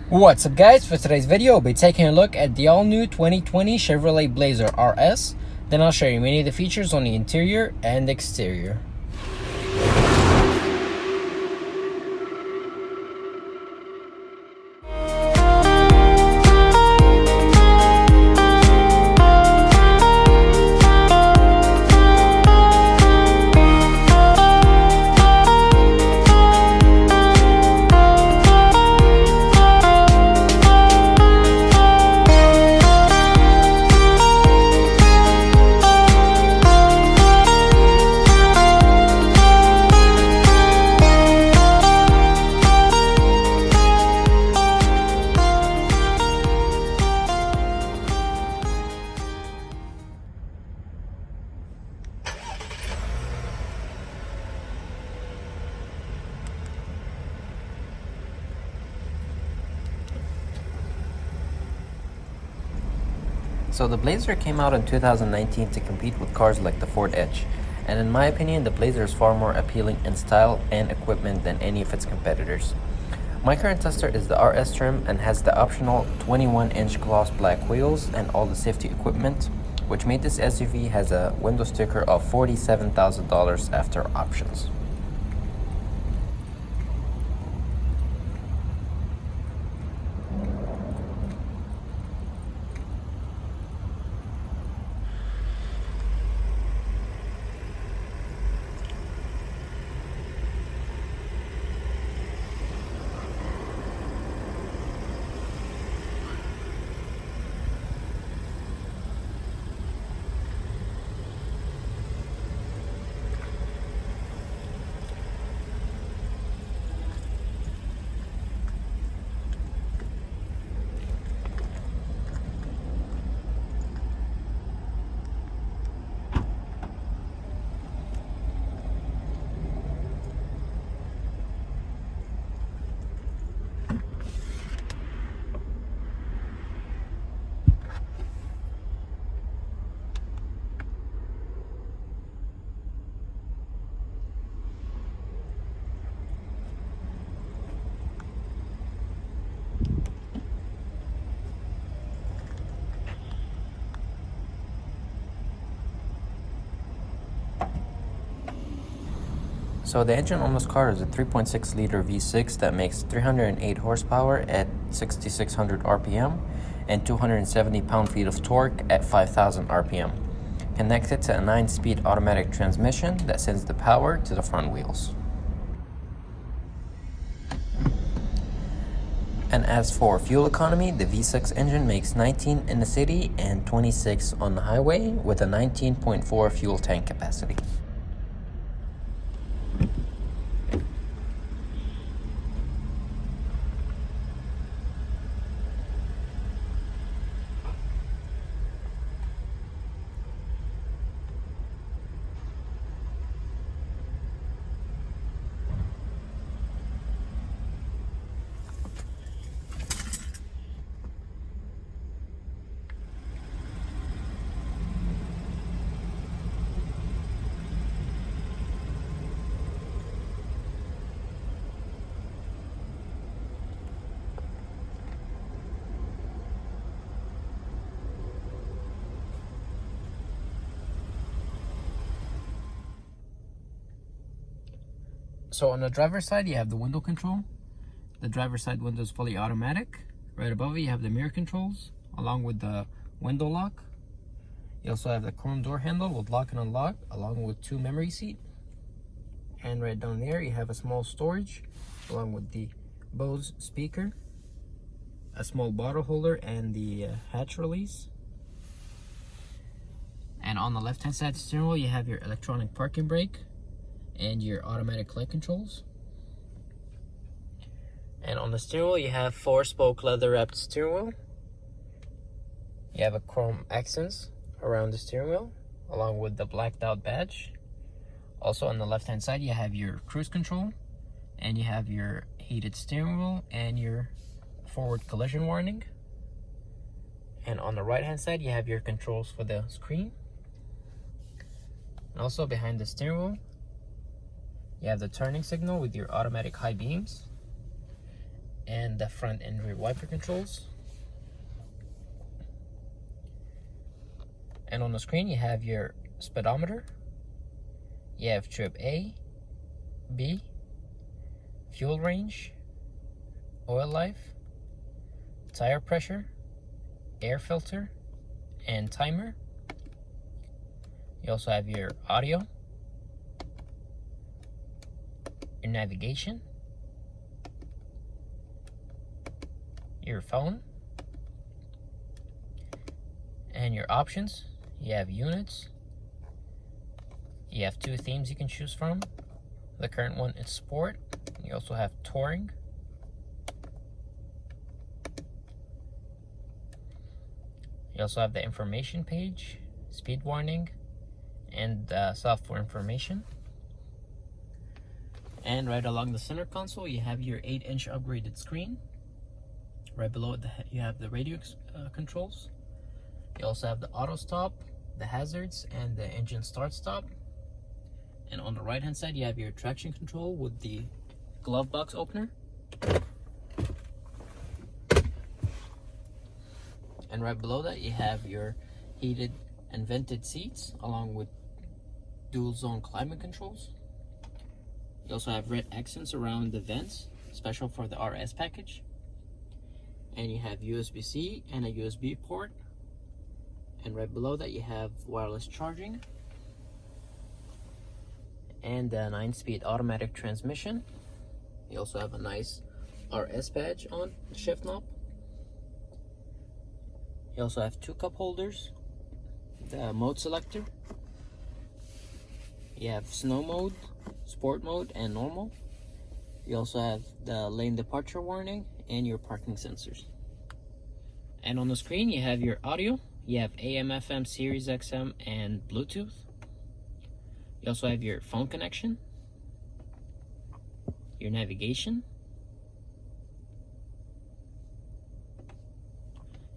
What's up guys, for today's video we'll be taking a look at the all-new 2020 Chevrolet Blazer RS. Then I'll show you many of the features on the interior and exterior. So the Blazer came out in 2019 to compete with cars like the Ford Edge, and in my opinion the Blazer is far more appealing in style and equipment than any of its competitors. My current Duster is the RS trim and has the optional 21-inch gloss black wheels and all the safety equipment, which made this SUV has a window sticker of $47,000 after options. So the engine on this car is a 3.6 liter V6 that makes 308 horsepower at 6,600 RPM and 270 pound-feet of torque at 5,000 RPM, connected to a 9-speed automatic transmission that sends the power to the front wheels. And as for fuel economy, the V6 engine makes 19 in the city and 26 on the highway with a 19.4 fuel tank capacity. So on the driver's side, you have the window control. The driver's side window is fully automatic. Right above it, you have the mirror controls, along with the window lock. You also have the chrome door handle with lock and unlock, along with 2 memory seats. And right down there, you have a small storage, along with the Bose speaker, a small bottle holder, and the hatch release. And on the left-hand side of the steering wheel, you have your electronic parking brake and your automatic climate controls. And on the steering wheel, you have 4-spoke leather-wrapped steering wheel. You have a chrome accents around the steering wheel, along with the blacked out badge. Also on the left-hand side, you have your cruise control, and you have your heated steering wheel and your forward collision warning. And on the right-hand side, you have your controls for the screen. And also behind the steering wheel, you have the turning signal with your automatic high beams. and the front and rear wiper controls. And on the screen you have your speedometer, you have trip A, B, fuel range, oil life, tire pressure, air filter, and timer. You also have your audio, your navigation, your phone, and your options. You have units. You have 2 themes you can choose from. The current one is Sport. You also have Touring. You also have the information page, speed warning, and software information. And right along the center console, you have your 8-inch upgraded screen. Right below it, you have the radio controls. You also have the auto stop, the hazards, and the engine start stop. And on the right hand side, you have your traction control with the glove box opener. And right below that, you have your heated and vented seats along with dual zone climate controls. You also have red accents around the vents, special for the RS package. And you have USB-C and a USB port. And right below that, you have wireless charging and a 9-speed automatic transmission. You also have a nice RS badge on the shift knob. You also have 2 cup holders, the mode selector. You have snow mode, sport mode, and normal. You also have the lane departure warning and your parking sensors. And on the screen, you have your audio. You have AM, FM, Sirius XM, and Bluetooth. You also have your phone connection, your navigation,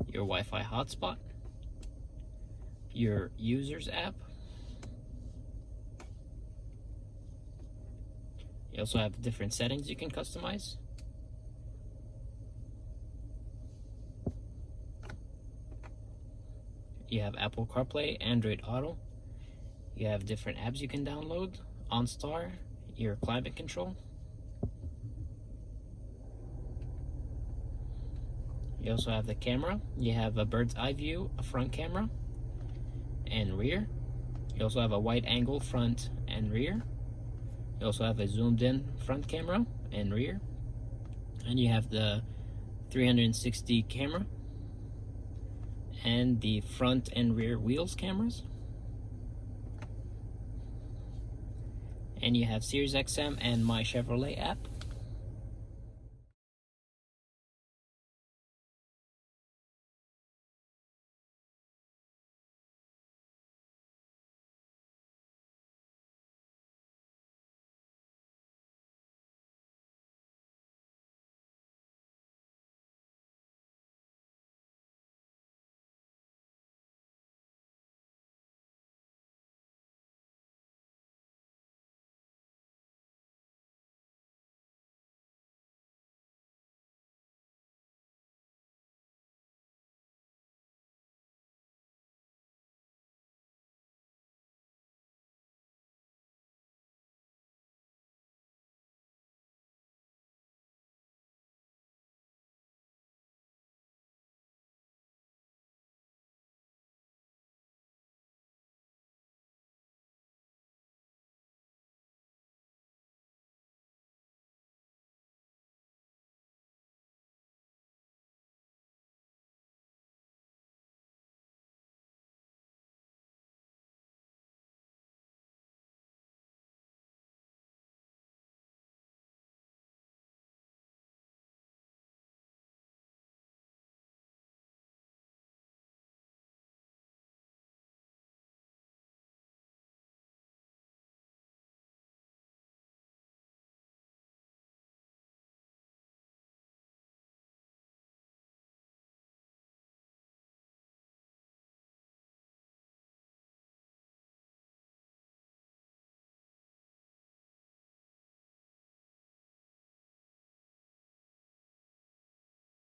your Wi-Fi hotspot, your users app. You also have different settings you can customize. You have Apple CarPlay, Android Auto. You have different apps you can download. OnStar, your climate control. You also have the camera. You have a bird's eye view, a front camera, and rear. You also have a wide angle front and rear. You also have a zoomed in front camera and rear. And you have the 360 camera and the front and rear wheels cameras. And you have Sirius XM and My Chevrolet app.